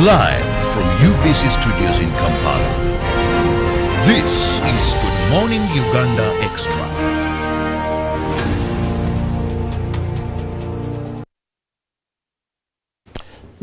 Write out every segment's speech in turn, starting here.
Live from UBC Studios in Kampala, this is Good Morning Uganda Extra.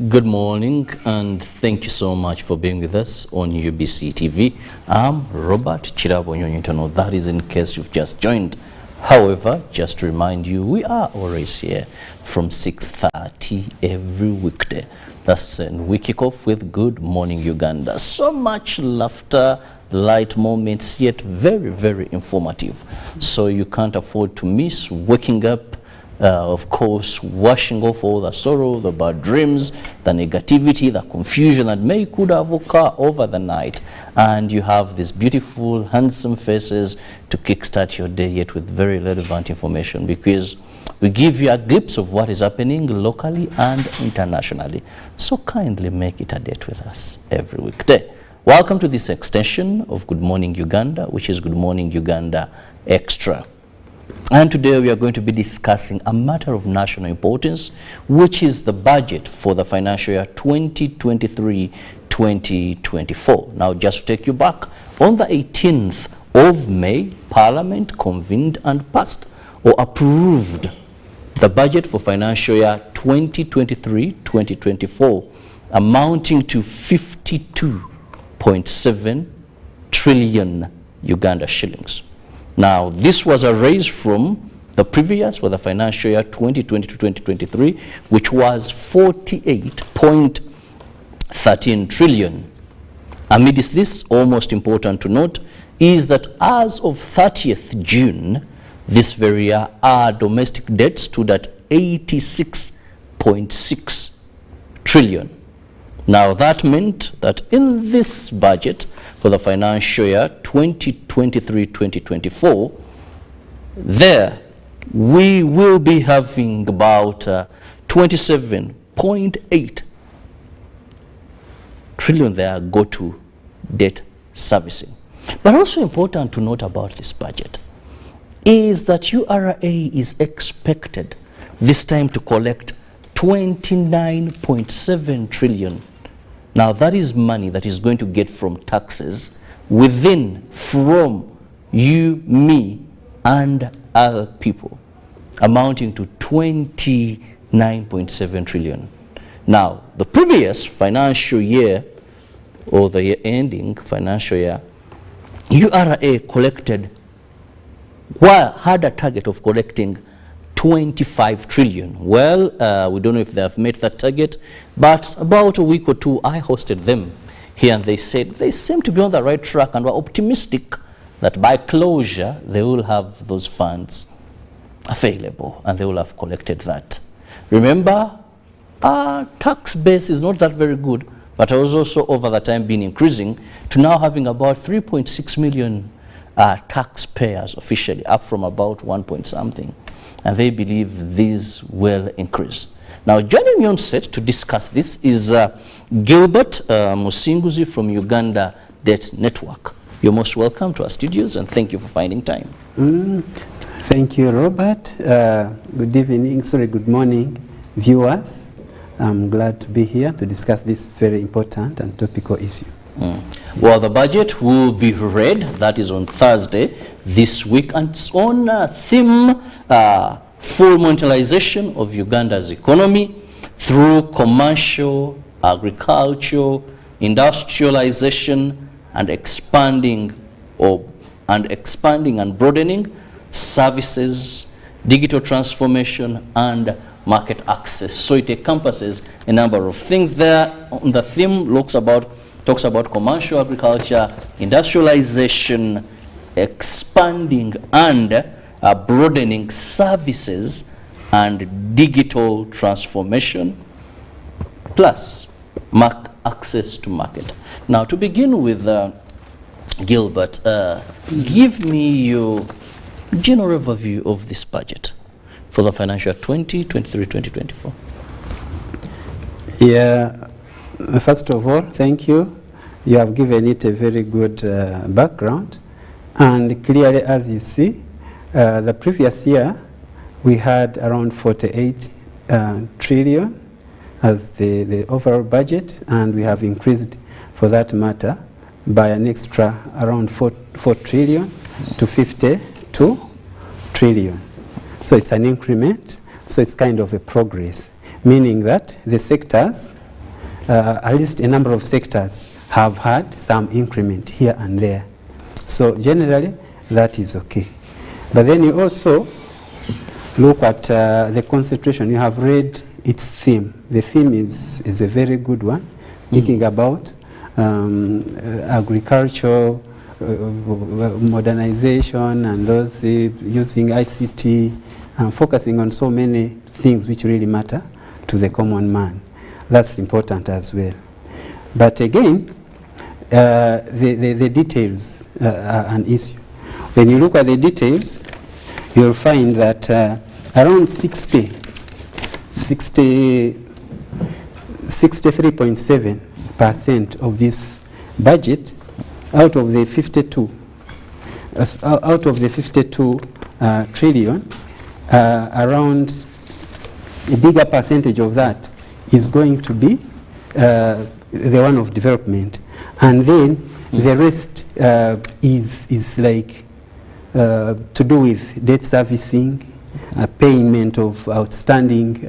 Good morning and thank you so much for being with us on UBC TV. I'm Robert Chirabonyonyitono. That is in case you've just joined. However, just to remind you, we are always here from 6:30 every weekday. That's and we kick off with Good Morning Uganda. So much laughter, light moments, yet very, very informative. So you can't afford to miss waking up, of course, washing off all the sorrow, the bad dreams, the negativity, the confusion that could have occurred over the night. And you have these beautiful, handsome faces to kickstart your day, yet with very relevant information, because we give you a glimpse of what is happening locally and internationally. So kindly make it a date with us every weekday. Welcome to this extension of Good Morning Uganda, which is Good Morning Uganda Extra. And today we are going to be discussing a matter of national importance, which is the budget for the financial year 2023-2024. Now, just to take you back, on the 18th of May, Parliament convened and passed or approved the budget for financial year 2023-2024, amounting to 52.7 trillion Uganda shillings. Now, this was a raise from the previous for the financial year 2020-2023, which was 48.13 trillion. Amidst this, almost important to note, is that as of 30th June, this very year, our domestic debt stood at 86.6 trillion. Now, that meant that in this budget for the financial year 2023-2024, there we will be having about 27.8 trillion there go to debt servicing. But also important to note about this budget is that URA is expected this time to collect 29.7 trillion. Now, that is money that is going to get from taxes from you, me, and other people, amounting to 29.7 trillion. Now, the previous financial year, or the year ending financial year, URA had a target of collecting 25 trillion. Well, we don't know if they have met that target, but about a week or two, I hosted them here and they said they seem to be on the right track and were optimistic that by closure, they will have those funds available and they will have collected that. Remember, our tax base is not that very good, but has also over the time been increasing to now having about 3.6 million taxpayers officially, up from about 1 point something. And they believe these will increase. Now, joining me on set to discuss this is Gilbert Musinguzi from Uganda Debt Network. You're most welcome to our studios and thank you for finding time. Thank you, Robert. Good morning, viewers. I'm glad to be here to discuss this very important and topical issue. Well, the budget will be read, that is on Thursday this week, and it's on theme full monetization of Uganda's economy through commercial, agricultural, industrialization, and expanding and broadening services, digital transformation, and market access. So it encompasses a number of things there. The theme talks about commercial agriculture, industrialization, expanding and broadening services, and digital transformation, plus access to market. Now, to begin with, Gilbert, give me your general overview of this budget for the financial year 2023-2024. Yeah, first of all, thank you. You have given it a very good background. And clearly, as you see, the previous year, we had around 48 trillion as the overall budget, and we have increased, for that matter, by an extra around 4 trillion to 52 trillion. So it's an increment, so it's kind of a progress, meaning that the sectors, at least a number of sectors, have had some increment here and there. So generally, that is okay. But then you also look at the concentration. You have read its theme. The theme is a very good one, thinking about agricultural modernization and those using ICT and focusing on so many things which really matter to the common man. That's important as well. But again, the details are an issue. When you look at the details, you'll find that around 63.7% of this budget, out of the 52 trillion, around a bigger percentage of that is going to be the one of development, and then the rest is like to do with debt servicing, payment of outstanding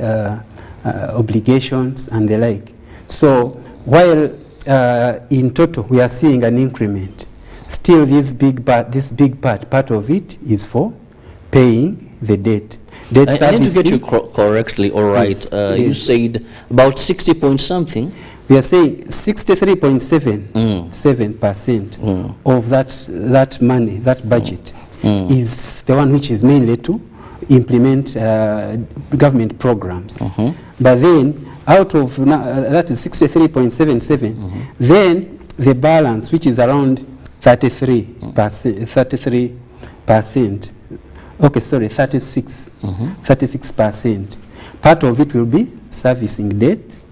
obligations and the like. So while in total we are seeing an increment, still this big part of it is for paying the debt. I need to get you correctly, all right. Yes, you said about 60 point something. We are saying 63.7% of that money, that budget, is the one which is mainly to implement government programs. But then, out of that is 63.77, then the balance, which is around 36%. Okay, sorry, 36%. Part of it will be servicing debt.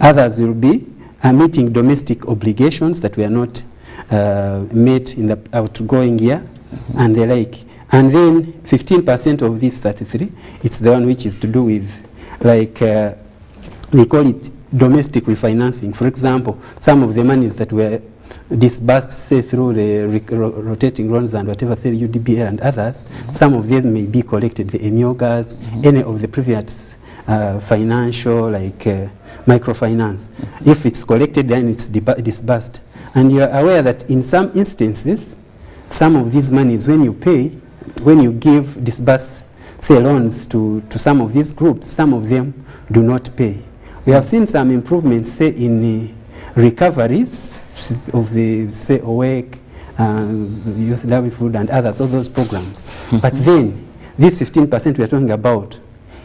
Others will be meeting domestic obligations that were not met in the outgoing year, and the like. And then 15% of this 33, it's the one which is to do with, like, we call it domestic refinancing. For example, some of the monies that were disbursed, say, through the rotating loans and whatever, say, UDBL and others, some of these may be collected, the EMIOGAs, any of the previous financial, like microfinance. If it's collected, then it's disbursed. And you're aware that in some instances, some of these monies, when you pay, when you disburse, say, loans to some of these groups, some of them do not pay. We have seen some improvements, say, in recoveries of the, say, OWEC, Youth Livelihood and others, all those programs. But then, this 15% we are talking about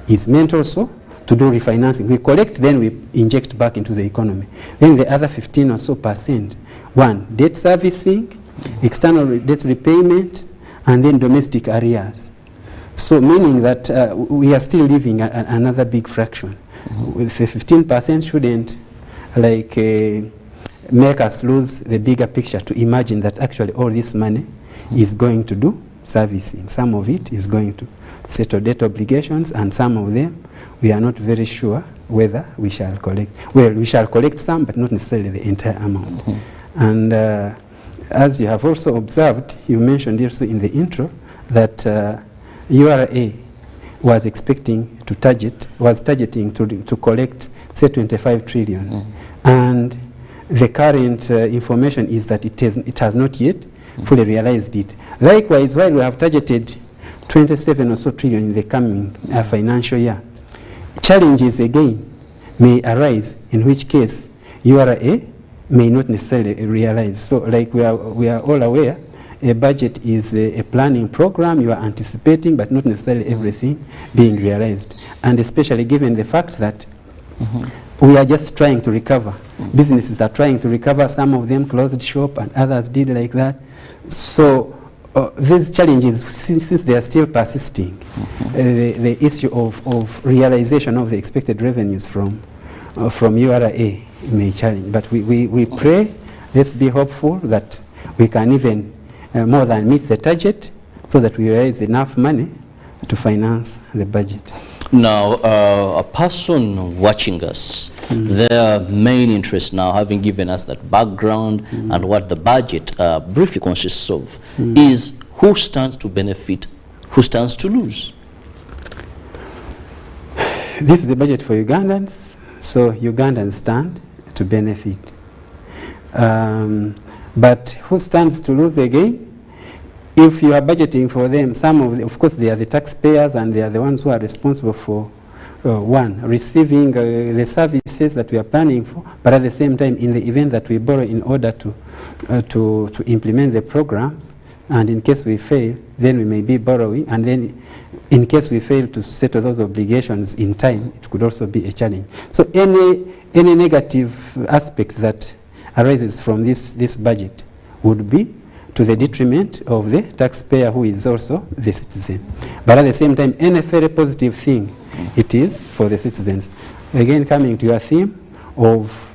is meant also to do refinancing. We collect, then we inject back into the economy. Then the other 15 or so percent, one, debt servicing, external debt repayment, and then domestic arrears. So meaning that we are still leaving another big fraction. With the 15% shouldn't like make us lose the bigger picture to imagine that actually all this money is going to do servicing. Some of it is going to settle debt obligations, and some of them we are not very sure whether we shall collect. Well, we shall collect some, but not necessarily the entire amount. And as you have also observed, you mentioned also in the intro that URA was expecting to targeting to collect, say, 25 trillion. And the current information is that it has not yet fully realized it. Likewise, while we have targeted 27 or so trillion in the coming financial year, challenges again may arise, in which case URA may not necessarily realize. So like we are all aware, a budget is a planning program. You are anticipating, but not necessarily everything being realized. And especially given the fact that we are just trying to recover. Businesses are trying to recover. Some of them closed shop and others did like that. So these challenges, since they are still persisting, the issue of realization of the expected revenues from URA may challenge. But we pray, let's be hopeful that we can even more than meet the target, so that we raise enough money to finance the budget. Now, a person watching us Their main interest now, having given us that background and what the budget briefly consists of, is who stands to benefit, who stands to lose. This is the budget for Ugandans, so Ugandans stand to benefit. But who stands to lose again? If you are budgeting for them, of course, they are the taxpayers and they are the ones who are responsible for receiving the services that we are planning for, but at the same time, in the event that we borrow in order to implement the programs, and in case we fail, then we may be borrowing, and then in case we fail to settle those obligations in time, it could also be a challenge. So any negative aspect that arises from this budget would be to the detriment of the taxpayer, who is also the citizen. But at the same time, any very positive thing it is for the citizens. Again, coming to your theme of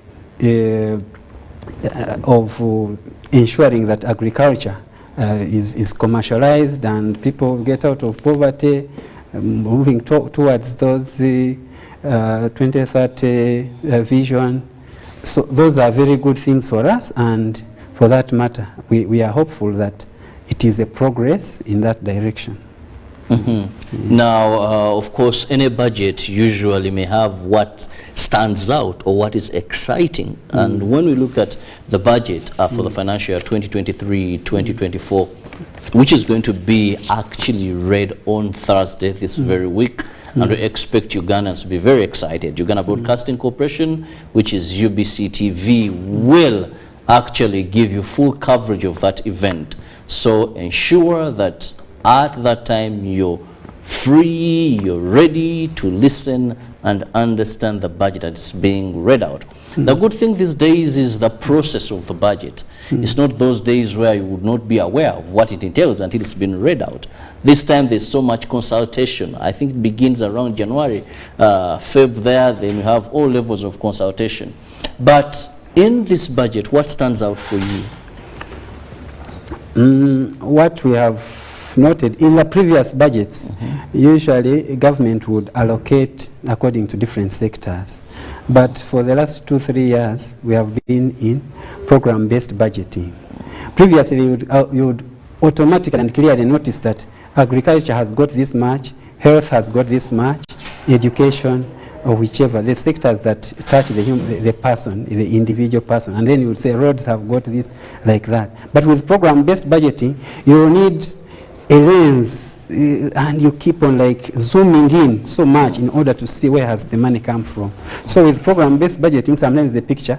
ensuring that agriculture is commercialized and people get out of poverty, moving towards those 2030 vision. So those are very good things for us, and for that matter, we are hopeful that it is a progress in that direction. Now, of course, any budget usually may have what stands out or what is exciting. And when we look at the budget for the financial year 2023-2024, which is going to be actually read on Thursday this very week, and we expect Ugandans to be very excited. Uganda Broadcasting Corporation, which is UBC TV, will actually give you full coverage of that event. So ensure that at that time you're free, you're ready to listen and understand the budget that is being read out. The good thing these days is the process of the budget. It's not those days where you would not be aware of what it entails until it's been read out. This time there's so much consultation. I think it begins around January, Feb there, then you have all levels of consultation. But in this budget, what stands out for you? What we have noted in the previous budgets, usually government would allocate according to different sectors. But for the last 2-3 years, we have been in program-based budgeting. Previously, you would automatically and clearly notice that agriculture has got this much, health has got this much, education, or whichever, the sectors that touch the person, the individual person. And then you would say roads have got this, like that. But with program-based budgeting, you need a lens, and you keep on like zooming in so much in order to see where has the money come from. So with program-based budgeting, sometimes the picture,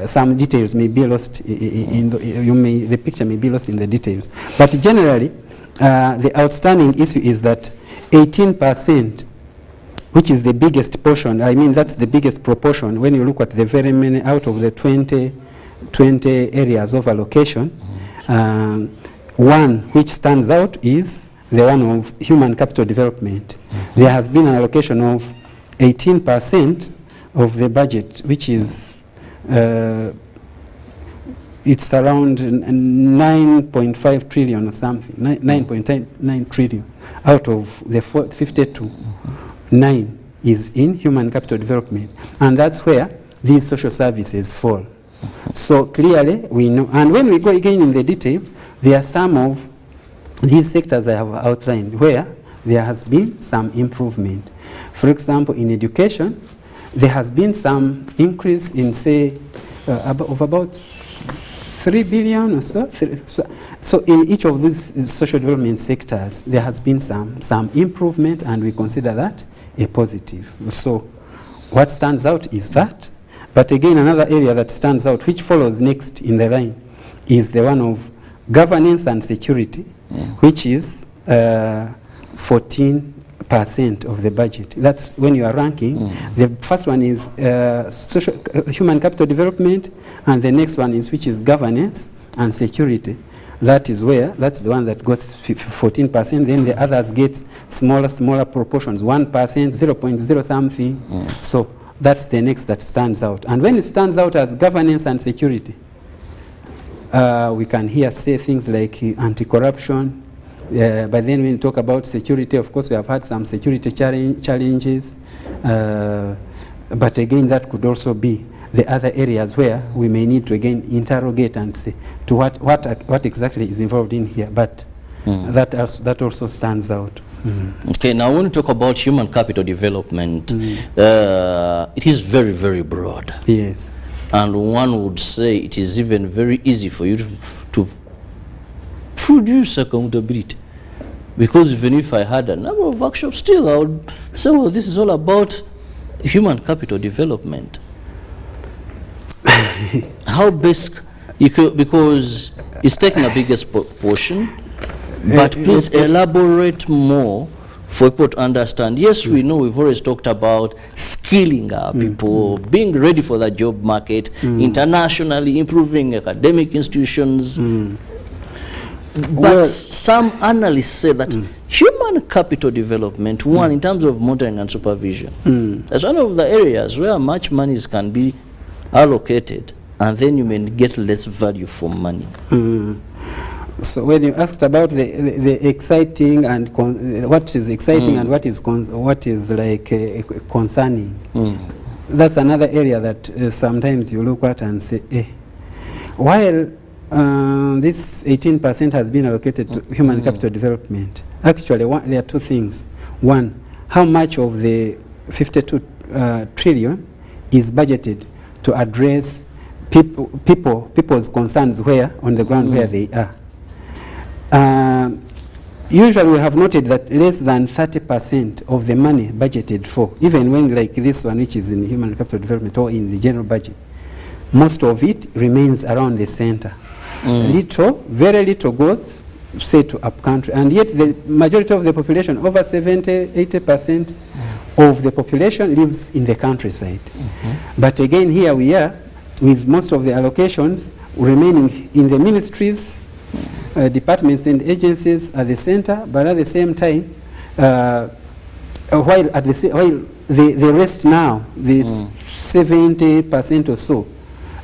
some details may be lost the picture may be lost in the details. But generally, the outstanding issue is that 18%, which is the biggest portion, I mean that's the biggest proportion when you look at the very many out of the 20 areas of allocation. One which stands out is the one of human capital development. There has been an allocation of 18% of the budget, which is it's around 9.5 trillion or something, 9.9 trillion out of the 52. 9 is in human capital development, and that's where these social services fall. So clearly we know, and when we go again in the detail, there are some of these sectors I have outlined where there has been some improvement. For example, in education, there has been some increase in, say, of about 3 billion or so. So in each of these social development sectors, there has been some improvement, and we consider that a positive. So what stands out is that. But again, another area that stands out, which follows next in the line, is the one of governance and security, which is 14% of the budget. That's when you are ranking. The first one is human capital development, and the next one is which is governance and security. That is where, that's the one that got 14%. Then the others get smaller proportions, 1%, 0.0 something. So that's the next that stands out. And when it stands out as governance and security, we can here say things like anti-corruption. But then when we talk about security, of course, we have had some security challenges. But again, that could also be the other areas where we may need to again interrogate and see to what exactly is involved in here. But that also stands out. Okay, now when we talk about human capital development, it is very, very broad. Yes. And one would say it is even very easy for you to produce accountability. Because even if I had a number of workshops, still I would say, well, this is all about human capital development. How best you could, because it's taking a biggest portion, but please elaborate more for people to understand. Yes, we know we've always talked about skilling our people, being ready for the job market, internationally improving academic institutions. But some analysts say that human capital development, one, in terms of monitoring and supervision, that's one of the areas where much monies can be allocated, and then you may get less value for money. So when you asked about the exciting and what is exciting and what is like concerning, that's another area that sometimes you look at and say, while this 18% has been allocated to human capital development, actually there are two things. One, how much of the 52 trillion is budgeted to address people's concerns where on the ground where they are. Usually we have noted that less than 30% of the money budgeted for, even when like this one which is in human capital development or in the general budget, most of it remains around the center. Very little goes, say, to upcountry, and yet the majority of the population, over 70–80% of the population lives in the countryside. But again, here we are with most of the allocations remaining in the ministries, departments and agencies at the center, but at the same time, while the rest now, the 70% or so,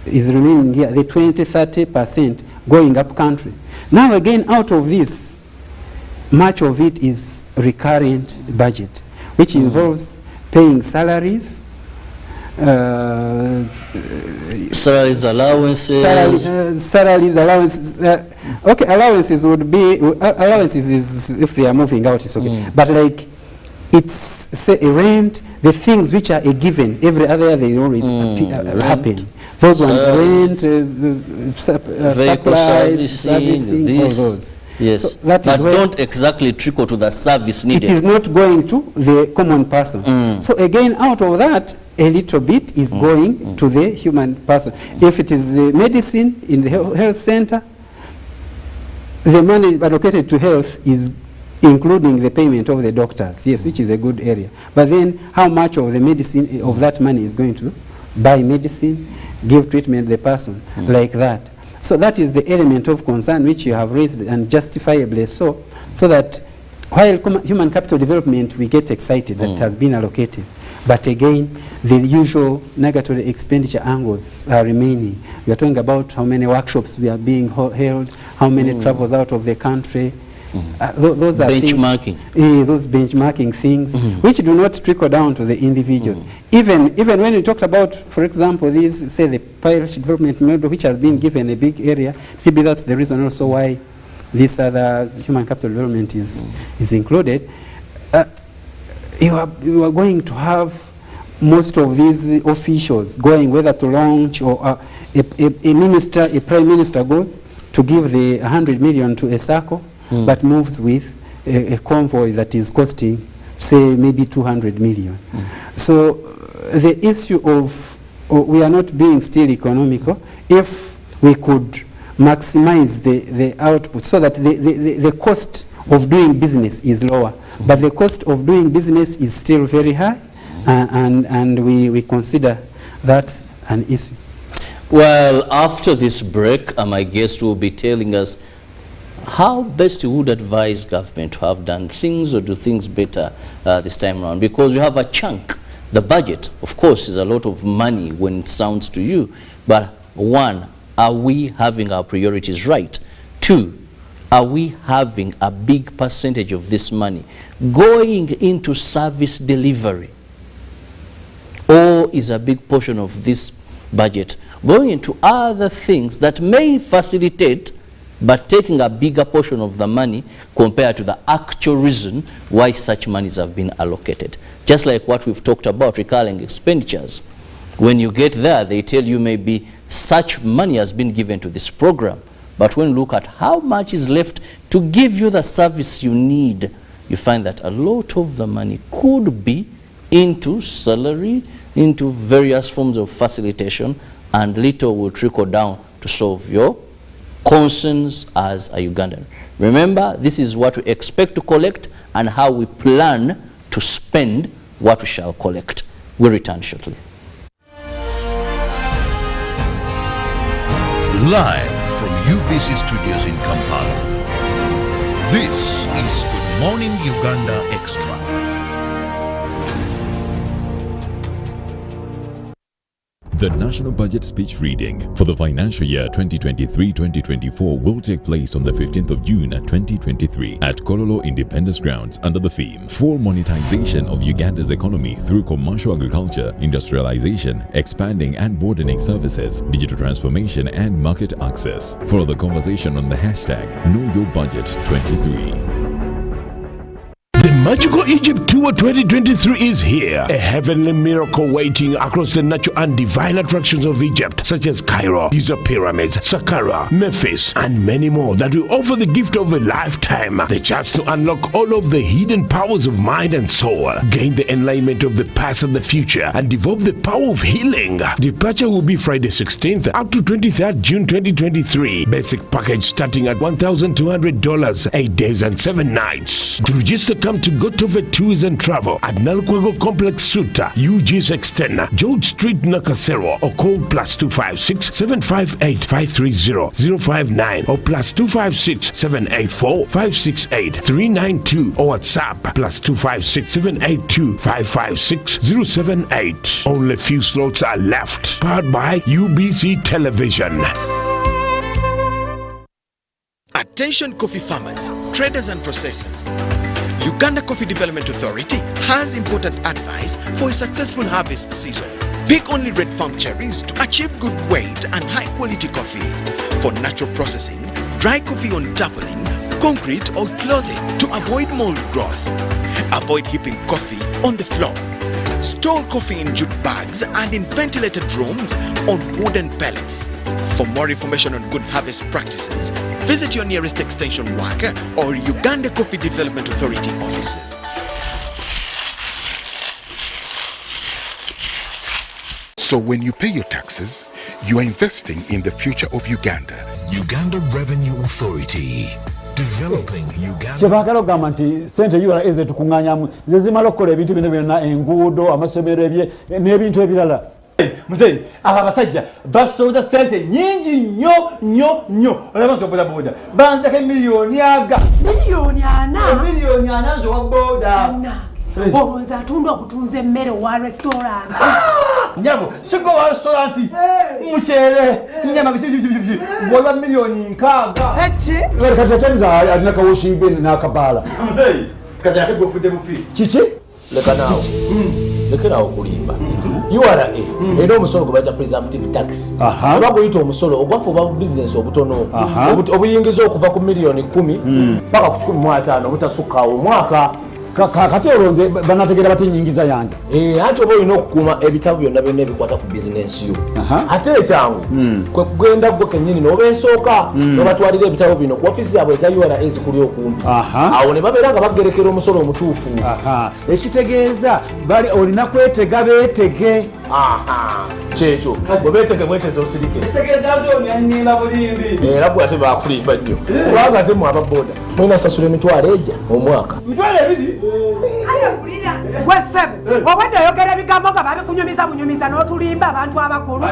is remaining here, the 20–30% going up country. Now again, out of this, much of it is recurrent budget, which involves paying salaries, salaries, allowances. Salaries, allowances. Okay, allowances would be, allowances is if they are moving out, it's okay. But like, it's say a rent, the things which are a given, every other year they always happen. Those ones, rent, supplies, servicing, all those. Yes, so that but don't exactly trickle to the service needed. It is not going to the common person. So again, out of that, a little bit is going to the human person. If it is medicine in the health center, the money allocated to health is including the payment of the doctors, yes, which is a good area. But then how much of the medicine, of that money is going to buy medicine, give treatment to the person, like that. So that is the element of concern which you have raised, and justifiably so, so that while human capital development, we get excited that it has been allocated. But again, the usual negative expenditure angles are remaining. We are talking about how many workshops we are being held, how many travels out of the country. Those are benchmarking. Those benchmarking things which do not trickle down to the individuals. Even when you talked about, for example, this, say, the pilot development model, which has been given a big area, maybe that's the reason also why this other human capital development is included. You are going to have most of these officials going, whether to launch or a minister, a prime minister goes to give the 100 million to a circle, but moves with a convoy that is costing, say, maybe 200 million. So the issue of we are not being still economical. If we could maximize the output so that the cost of doing business is lower, but the cost of doing business is still very high, and we consider that an issue. Well, after this break, my guest will be telling us how best you would advise government to have done things or do things better this time around, because you have a chunk. The budget, of course, is a lot of money when it sounds to you, but one, are we having our priorities right? Two, are we having a big percentage of this money going into service delivery? or is a big portion of this budget going into other things that may facilitate, but taking a bigger portion of the money compared to the actual reason why such monies have been allocated? Just like what we've talked about, recurring expenditures. When you get there, they tell you maybe such money has been given to this program. But when you look at how much is left to give you the service you need, you find that a lot of the money could be into salary, into various forms of facilitation, and little will trickle down to solve your concerns as a Ugandan. Remember, this is what we expect to collect and how we plan to spend what we shall collect. We'll return shortly. Live from UBC Studios in Kampala, this is Good Morning Uganda Extra. The National Budget Speech Reading for the financial year 2023-2024 will take place on the 15th of June 2023 at Kololo Independence Grounds under the theme Full Monetization of Uganda's Economy through Commercial Agriculture, Industrialization, Expanding and Broadening Services, Digital Transformation and Market Access. Follow the conversation on the hashtag KnowYourBudget23. The Magical Egypt Tour 2023 is here. A heavenly miracle waiting across the natural and divine attractions of Egypt, such as Cairo, Giza Pyramids, Saqqara, Memphis, and many more that will offer the gift of a lifetime. The chance to unlock all of the hidden powers of mind and soul, gain the enlightenment of the past and the future, and develop the power of healing. Departure will be Friday 16th up to 23rd June 2023. Basic package starting at $1,200, 8 days and 7 nights. To register, come to Gotove Tours and Travel at Nalkwego Complex Suta, UGS Extender, George Street, Nakasero, or call +256 758 530 059 or +256 784 568 392 or WhatsApp +256 782 556 078. Only few slots are left. Powered by UBC Television. Attention coffee farmers, traders and processors. Uganda Coffee Development Authority has important advice for a successful harvest season. Pick only red farm cherries to achieve good weight and high quality coffee. For natural processing, dry coffee on tarpaulin, concrete or clothing to avoid mold growth. Avoid heaping coffee on the floor. Store coffee in jute bags and in ventilated rooms on wooden pallets. For more information on good harvest practices, visit your nearest extension worker or Uganda Coffee Development Authority offices. So when you pay your taxes, you are investing in the future of Uganda. Uganda Revenue Authority. Developing Uganda. Chebagala ogamba nti sente URA eze tukunganyamu zezimala okukola ebintu bino byonna enguudo amasomero ebye n'ebintu ebirala. Mzee aba basajja basoza sente nyingi nnyo olaba ntoboda boda banzake miliyoni aga miliyoni ana zo waboda Oza atunda okutunza emmere wa restaurant. Nyabo sigo wa restaurant muchere nyama bisi bwa miliyoni nkaga echi wali katachaniza alina kawoshibe na kabala mzee kaza yake gofude mufi chichi lekanawo lekerawo kulimba URA era omusolo gwe bayita presumptive tax oba guyita omusolo ogwafa oba business obutono obuyingiza okuva ku miliyoni 10 paka ku 15 obutasukkawo omwaka kati olonze banategera batinyingiza yange ate oba olina okukuuma ebitabo byonna byonna ebikwata ku bizinensi yo ate ekyangu kwe kugenda gwe kennyini n'oba ensooka n'obatwalira ebitabo bino ku ofiisi zaabwe eza URA ezikuli okumpi awo ne babeera nga bagerekera omusolo omutuufu ekitegeeza bali olina kwetega beetege kyekyo bwe beetege bweteze osirike era bwe ate baakulimba nnyo kubanga ate mu ababoda mulina sasula emitwalo ejja omwaka Gwesebo obadde oyogera ebigambo nga babikunyumiza n'otulimba abantu abakulu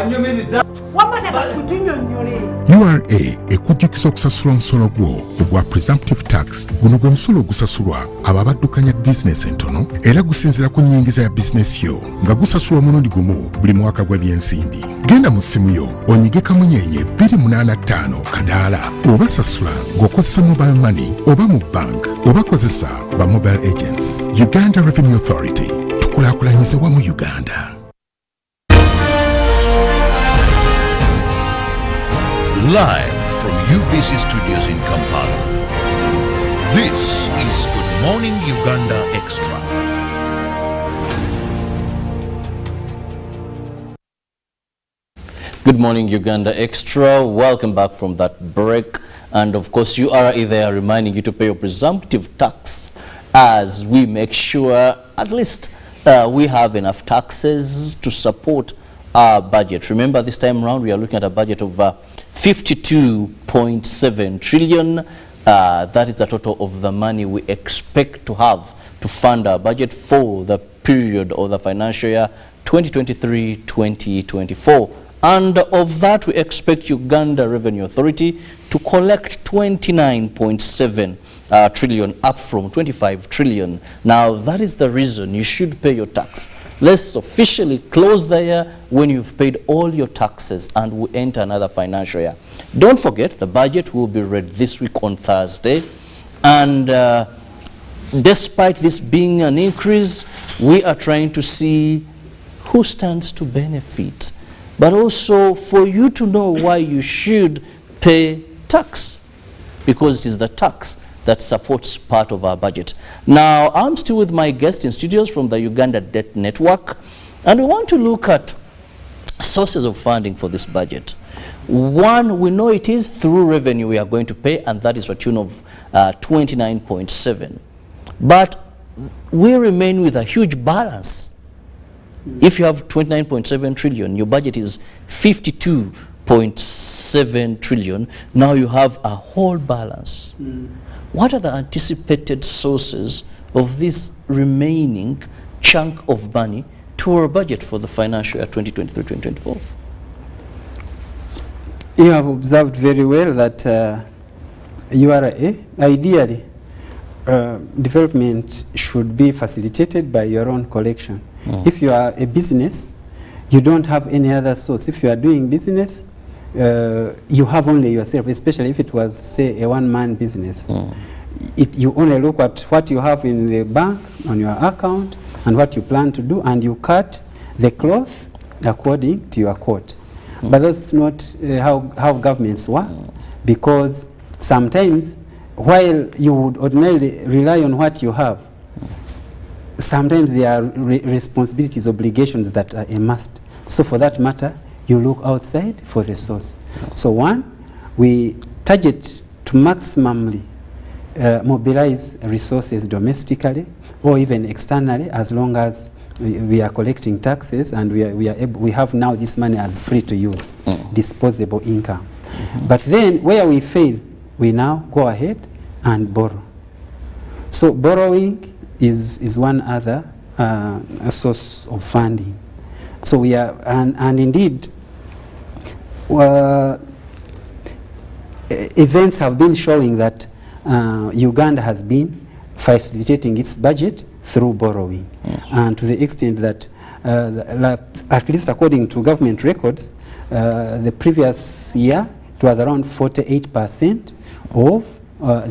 wamata bakutunyonnyole. URA ekujjukisa okusasula omusolo gwo ogwa presumptive tax. Guno gwe musolo ogusasulwa abo abaddukanya bizinesi entono era gusinziira ku nnyingiza ya bizinesi yo nga gusasulwa omulundi gumu buli mwaka gw'ebyensimbi. Genda mu ssimu yo onyige kamunyenye 285 kadaala oba sasula ng'okozesa mobile money oba mu bank oba kozesa ba mobile agents. Uganda Revenue Authority, tukulaakulanyize wamu Uganda. Live from UBC Studios in Kampala. This is Good Morning Uganda Extra. Good morning, Uganda Extra. Welcome back from that break. And of course, URA there reminding you to pay your presumptive tax as we make sure at least we have enough taxes to support our budget. Remember, this time around, we are looking at a budget of 52.7 trillion. That is the total of the money we expect to have to fund our budget for the period or the financial year 2023-2024. And of that, we expect Uganda Revenue Authority to collect 29.7 trillion, up from 25 trillion. Now, that is the reason you should pay your tax. Let's officially close the year when you've paid all your taxes and we enter another financial year. Don't forget, the budget will be read this week on Thursday. And despite this being an increase, we are trying to see who stands to benefit, but also for you to know why you should pay tax, because it is the tax that supports part of our budget. Now, I'm still with my guest in studios from the Uganda Debt Network, and we want to look at sources of funding for this budget. One, we know it is through revenue we are going to pay, and that is a tune of 29.7. But we remain with a huge balance. If you have 29.7 trillion, your budget is 52.7 trillion. Now you have a whole balance. What are the anticipated sources of this remaining chunk of money to our budget for the financial year 2023-2024? You have observed very well that URA, ideally, development should be facilitated by your own collection. If you are a business, you don't have any other source. If you are doing business, you have only yourself, especially if it was, say, a one-man business. You only look at what you have in the bank, on your account, and what you plan to do, and you cut the cloth according to your quote. But that's not how governments work, because sometimes, while you would ordinarily rely on what you have, sometimes there are responsibilities, obligations that are a must. So for that matter, you look outside for the source. So one, we target to maximally mobilize resources domestically or even externally, as long as we are collecting taxes and we have now this money as free to use, disposable income. But then where we fail, we now go ahead and borrow. So borrowing is one other source of funding. So we are, and indeed, events have been showing that Uganda has been facilitating its budget through borrowing, and to the extent that, at least according to government records, the previous year it was around 48% of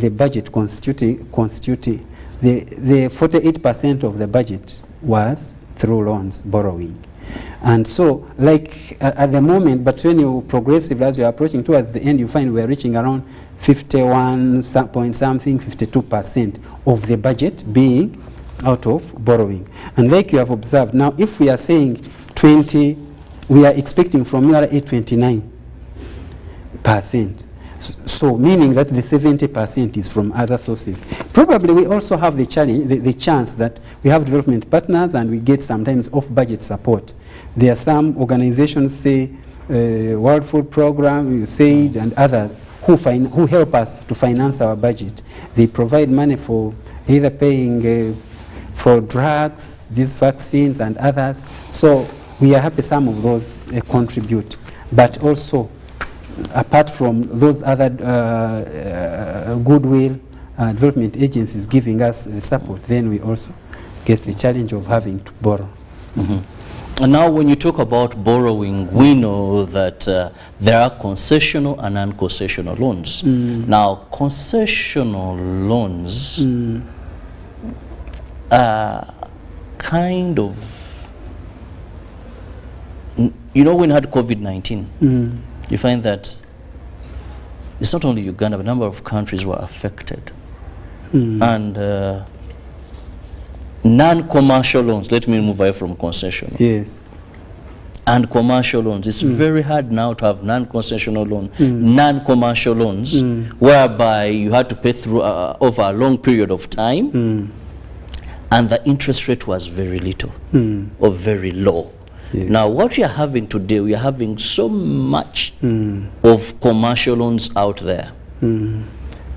the budget constituting the 48% of the budget was through loans, borrowing. And so, like at the moment, but when you progressively, as you are approaching towards the end, you find we are reaching around 51 point something, 52% of the budget being out of borrowing. And like you have observed, now if we are saying 20, we are expecting from URA 29%. So meaning that the 70% is from other sources. Probably we also have the challenge, the chance that we have development partners and we get sometimes off-budget support. There are some organizations, say World Food Program, USAID, and others who help us to finance our budget. They provide money for either paying for drugs, these vaccines, and others. So we are happy some of those contribute, but also, apart from those other goodwill development agencies giving us support, then we also get the challenge of having to borrow. And now when you talk about borrowing, we know that there are concessional and non-concessional loans. Now, concessional loans are kind of, you know, when you had COVID-19, you find that it's not only Uganda, but a number of countries were affected. And non-commercial loans, let me move away from concessional. Yes. And commercial loans, it's very hard now to have non-concessional loan, non-commercial loans, whereby you had to pay through over a long period of time, and the interest rate was very little or very low. Yes. Now, what we are having today, we are having so much of commercial loans out there.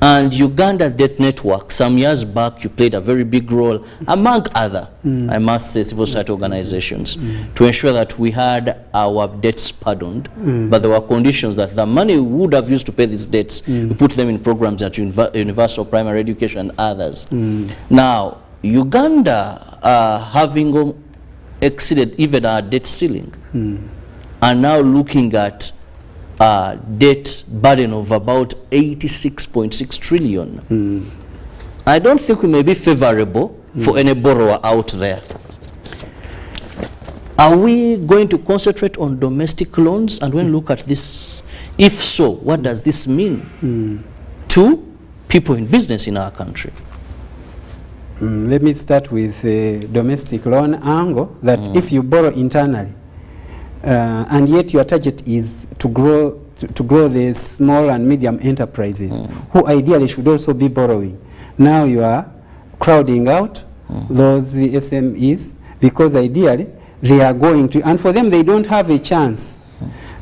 And Uganda Debt Network, some years back, you played a very big role, among other, I must say, civil society organizations, to ensure that we had our debts pardoned, but there were conditions that the money we would have used to pay these debts, we put them in programs at universal primary education and others. Now, Uganda, having exceeded even our debt ceiling, are now looking at debt burden of about 86.6 trillion. I don't think we may be favorable for any borrower out there. Are we going to concentrate on domestic loans? And when we look at this, if so, what does this mean to people in business in our country? Let me start with the domestic loan angle, that if you borrow internally, and yet your target is to grow the small and medium enterprises, who ideally should also be borrowing. Now you are crowding out those SMEs, because ideally they are going to, and for them they don't have a chance.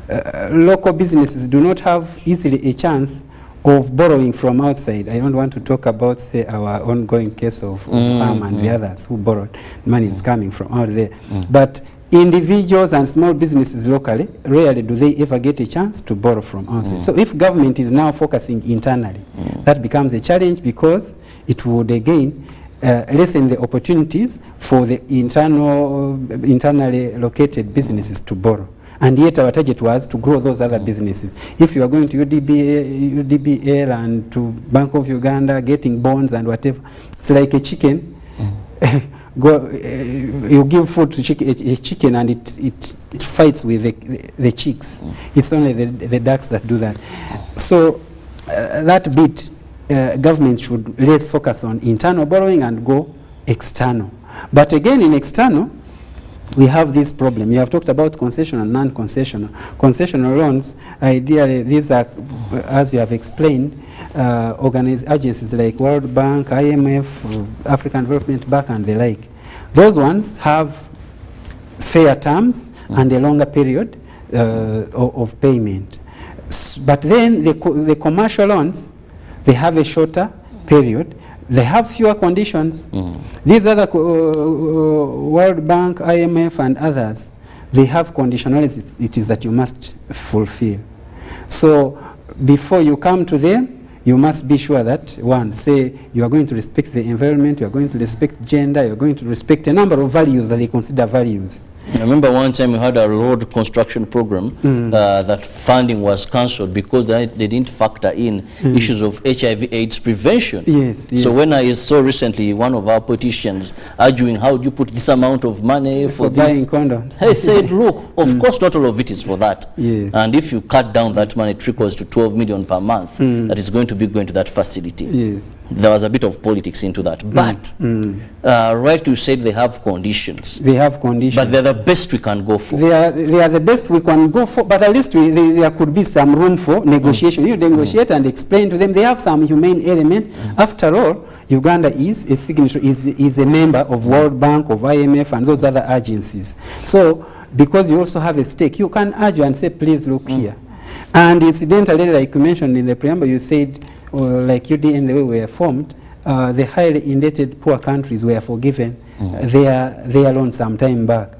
Local businesses do not have easily a chance of borrowing from outside. I don't want to talk about, say, our ongoing case of Ham and the others who borrowed. Money is coming from out there. But individuals and small businesses locally, rarely do they ever get a chance to borrow from outside. So if government is now focusing internally, that becomes a challenge, because it would again lessen the opportunities for the internally located businesses to borrow. And yet our target was to grow those other businesses. If you are going to UDBL and to Bank of Uganda, getting bonds and whatever, it's like a chicken. You give food to a chicken and it fights with the chicks. It's only the ducks that do that. So that bit, government should less focus on internal borrowing and go external. But again, in external, we have this problem. You have talked about concessional and non-concessional. Concessional loans, ideally, these are, as you have explained, agencies like World Bank, IMF, African Development Bank, and the like. Those ones have fair terms and a longer period of payment. But then the commercial loans, they have a shorter period. They have fewer conditions. These other World Bank, IMF, and others, they have conditionalities it is that you must fulfill. So before you come to them, you must be sure that, one, say you are going to respect the environment, you are going to respect gender, you are going to respect a number of values that they consider values. I remember one time we had a road construction program that funding was cancelled because they didn't factor in issues of HIV/AIDS prevention. Yes, yes. So when I saw recently one of our politicians arguing, how do you put this amount of money for this? Buying condoms. I said, look, of course not all of it is for that. Yes. And if you cut down that money, it trickles to 12 million per month, that is going to be going to that facility. Yes. There was a bit of politics into that. But, right, you said they have conditions. They have conditions. But they're the best we can go for. They are the best we can go for, but at least there could be some room for negotiation. You negotiate and explain to them. They have some humane element. After all, Uganda is a signatory, is a member of World Bank, of IMF, and those other agencies. So, because you also have a stake, you can argue and say, please look here. And incidentally, like you mentioned in the preamble, you said, like UDN, the way we are formed, the highly indebted poor countries were forgiven their loans some time back.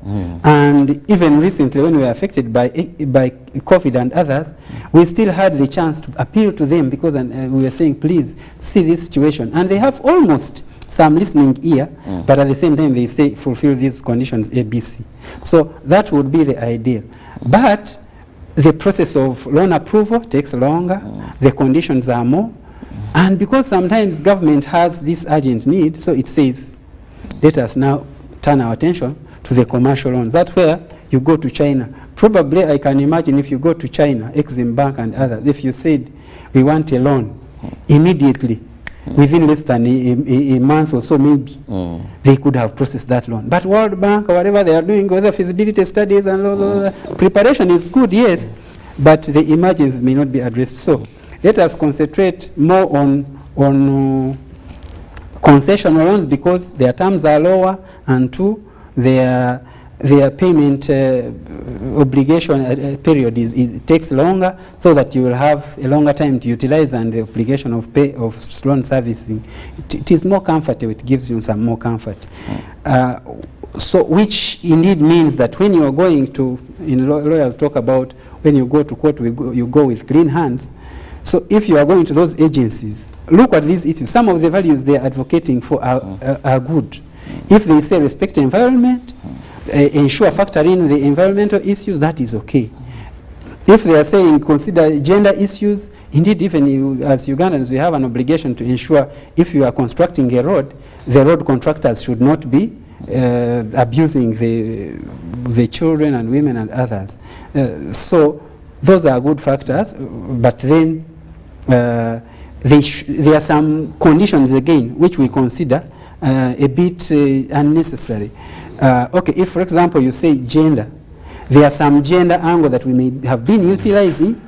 And even recently, when we were affected by COVID and others, we still had the chance to appeal to them, because we were saying, please see this situation. And they have almost some listening ear, but at the same time they say fulfill these conditions ABC. So that would be the ideal. But the process of loan approval takes longer, the conditions are more, and because sometimes government has this urgent need, so it says, let us now turn our attention to the commercial loans. That's where you go to China, Probably I can imagine if you go to China, Exim Bank and others, if you said we want a loan, immediately, within less than a month or so maybe, they could have processed that loan. But World Bank or whatever they are doing, whether feasibility studies and all the preparation is good, yes, but the emergencies may not be addressed. So let us concentrate more on concessional loans because their terms are lower, and two, their payment obligation period it takes longer, so that you will have a longer time to utilize, and the obligation of loan servicing, it is more comfortable, it gives you some more comfort. So which indeed means that when you are going to, lawyers talk about when you go to court, you go with clean hands. So if you are going to those agencies, look at these issues. Some of the values they are advocating for are good. If they say respect the environment, ensure factor in the environmental issues, that is okay. If they are saying consider gender issues, indeed even you, as Ugandans, we have an obligation to ensure if you are constructing a road, the road contractors should not be abusing the children and women and others. So those are good factors, but then there are some conditions again which we consider a bit unnecessary. Okay, if for example you say gender, there are some gender angle that we may have been utilizing,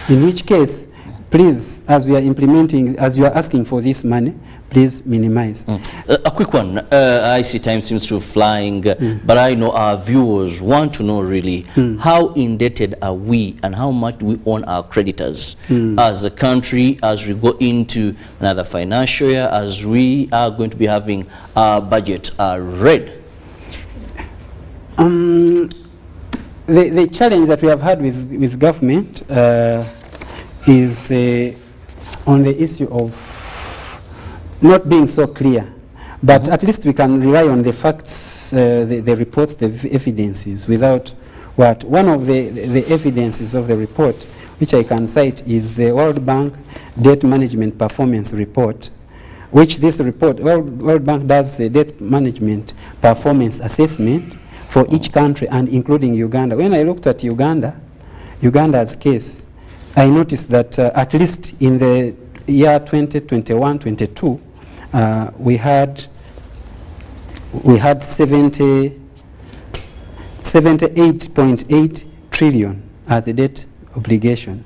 in which case, please, as we are implementing, as you are asking for this money, please minimize. A quick one. I see time seems to be flying, but I know our viewers want to know really how indebted are we and how much we own our creditors as a country as we go into another financial year, as we are going to be having our budget read. The challenge that we have had with government is on the issue of not being so clear, but at least we can rely on the facts, the reports, the evidences, without what? One of the evidences of the report, which I can cite, is the World Bank Debt Management Performance Report, which this report, World Bank does the debt management performance assessment for each country, and including Uganda. When I looked at Uganda's case, I noticed that at least in the year 2021-22, we had 78.8 trillion as a debt obligation.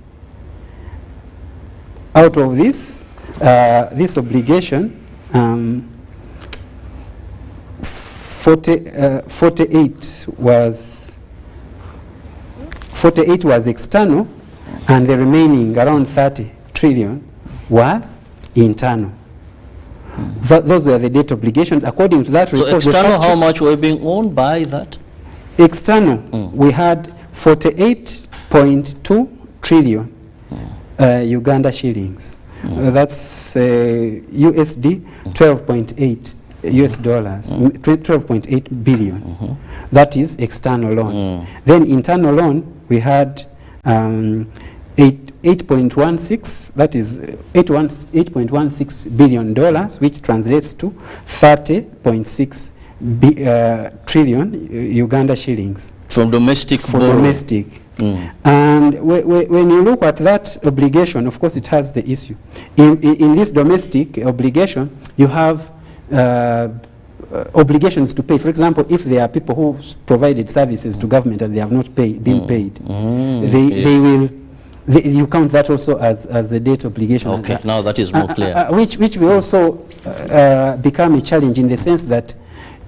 Out of this, this obligation, 48 was external, and the remaining around 30 trillion was internal. Those were the debt obligations according to that report. So external, how much were being owned by that? External, we had 48.2 trillion Uganda shillings. That's USD 12.8 US dollars, 12.8 billion. That is external loan. Then internal loan, we had 8.16, that is $8.16 billion, which translates to 30.6 trillion Uganda shillings. From domestic domestic. And when you look at that obligation, of course it has the issue. In this domestic obligation, you have obligations to pay. For example, if there are people who provided services to government and they have not been paid, they will. You count that also as a debt obligation. Okay, now that is more clear. Which will also become a challenge in the sense that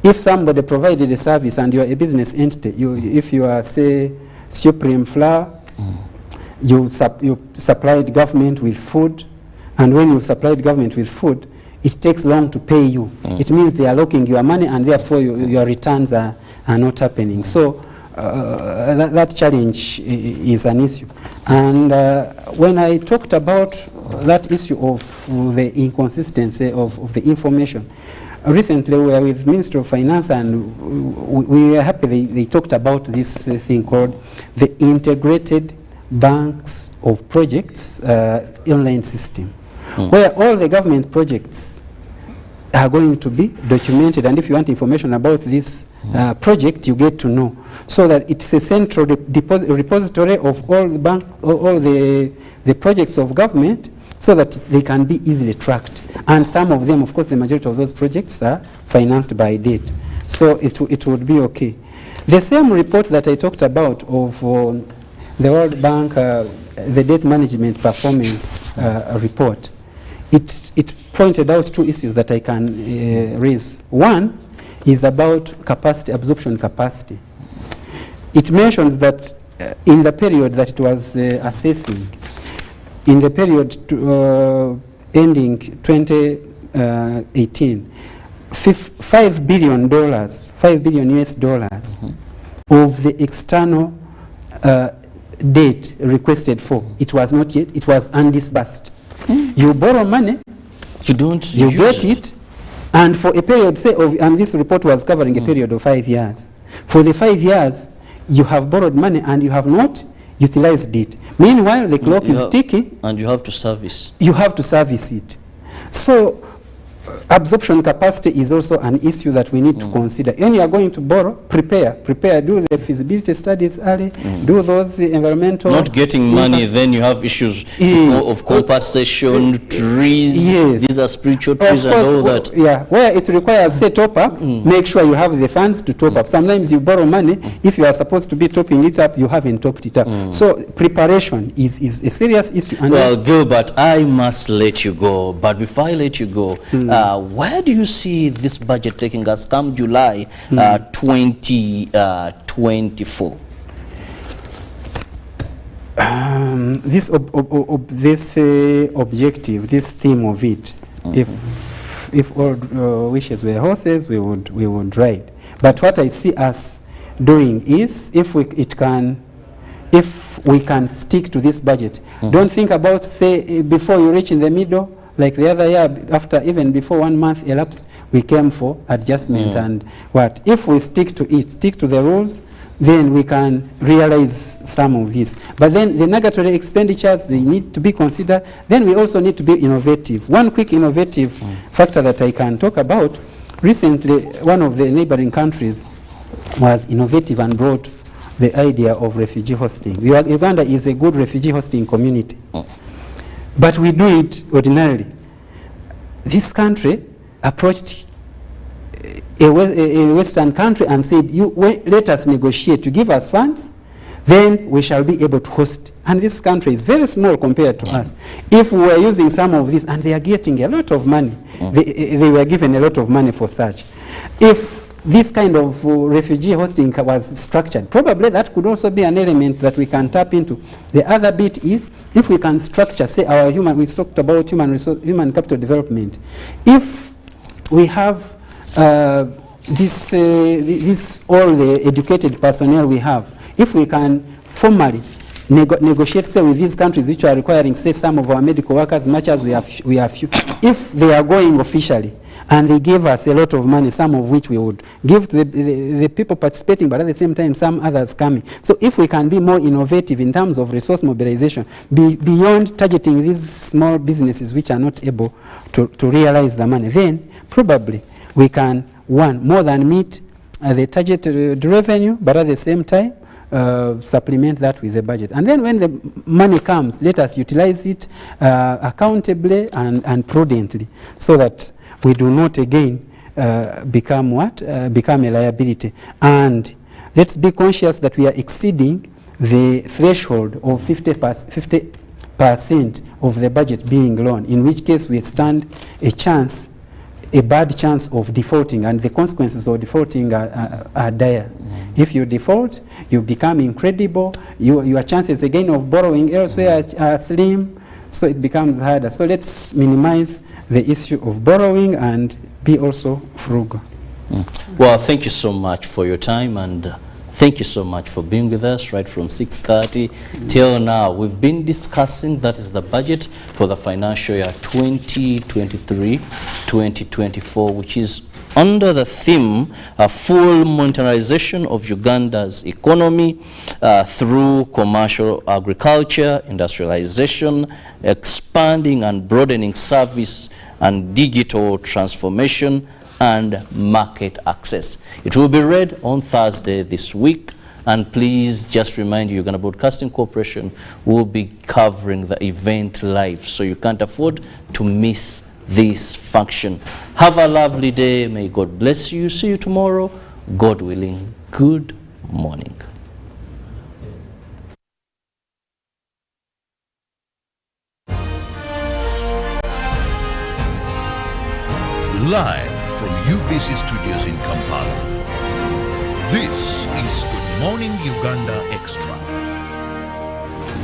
if somebody provided a service and you are a business entity, if you are, say, Supreme Flour, you supplied government with food, and when you supplied government with food, it takes long to pay you. It means they are locking your money, and therefore your returns are not happening. So that challenge is an issue. And when I talked about that issue of the inconsistency of the information, recently we were with Ministry of Finance, and we are happy they talked about this thing called the Integrated Banks of Projects online system, where all the government projects are going to be documented, and if you want information about this project, you get to know, so that it's a central repository of all the all the projects of government, so that they can be easily tracked. And some of them, of course, the majority of those projects are financed by debt, so it would be okay. The same report that I talked about of the World Bank, the debt management performance report, it pointed out two issues that I can raise. One is about capacity, absorption capacity. It mentions that in the period that it was assessing, in the period ending 2018, $5 billion US dollars of the external debt requested for, it was not yet, it was undisbursed. You borrow money, you get it, and for a period, say, and this report was covering a period of 5 years. For the 5 years, you have borrowed money and you have not utilized it. Meanwhile, the clock is ticking. And you have to service. You have to service it. So, absorption capacity is also an issue that we need to consider. When you are going to borrow, prepare, do the feasibility studies early, do those environmental... Not getting money, then you have issues of compensation, trees, these are spiritual trees and all that. Yeah, where it requires, say, top up, make sure you have the funds to top up. Sometimes you borrow money, if you are supposed to be topping it up, you haven't topped it up. So preparation is a serious issue. And well, Gilbert, I must let you go, but before I let you go, where do you see this budget taking us come July 2024? This objective, this theme of it, if all wishes were horses, we would ride. But what I see us doing is, if we can stick to this budget, don't think about, say, before you reach in the middle. Like the other year, after even before 1 month elapsed, we came for adjustment and what. If we stick to it, stick to the rules, then we can realize some of this. But then the negatory expenditures, they need to be considered. Then we also need to be innovative. One quick innovative factor that I can talk about, recently one of the neighboring countries was innovative and brought the idea of refugee hosting. Uganda is a good refugee hosting community. But we do it ordinarily. This country approached a Western country and said, let us negotiate to give us funds, then we shall be able to host. And this country is very small compared to us. If we were using some of this, and they are getting a lot of money, they were given a lot of money for such. If this kind of refugee hosting was structured, probably that could also be an element that we can tap into. The other bit is, if we can structure, say, our we talked about human capital development. If we have all the educated personnel we have, if we can formally negotiate, say, with these countries which are requiring, say, some of our medical workers, much as we have few, if they are going officially, and they give us a lot of money, some of which we would give to the people participating, but at the same time, some others coming. So if we can be more innovative in terms of resource mobilization, beyond targeting these small businesses which are not able to realize the money, then probably we can, one, more than meet the targeted revenue, but at the same time, supplement that with the budget. And then when the money comes, let us utilize it accountably and prudently, so that we do not again become a liability. And let's be conscious that we are exceeding the threshold of 50% of the budget being loan, in which case we stand a bad chance of defaulting, and the consequences of defaulting are dire. If you default, you become incredible, your chances again of borrowing elsewhere are slim, so it becomes harder. So let's minimize the issue of borrowing and be also frugal. Well, thank you so much for your time, and thank you so much for being with us right from 6:30 till now. We've been discussing, that is the budget for the financial year 2023-2024, which is under the theme full monetarization of Uganda's economy through commercial agriculture, industrialization, expanding and broadening service and digital transformation and market access. It will be read on Thursday this week. And please just remind you, Uganda Broadcasting Corporation will be covering the event live, so you can't afford to miss this function. Have a lovely day. May God bless you. See you tomorrow, God willing. Good morning. Live from UBC Studios in Kampala, this is Good Morning Uganda Extra.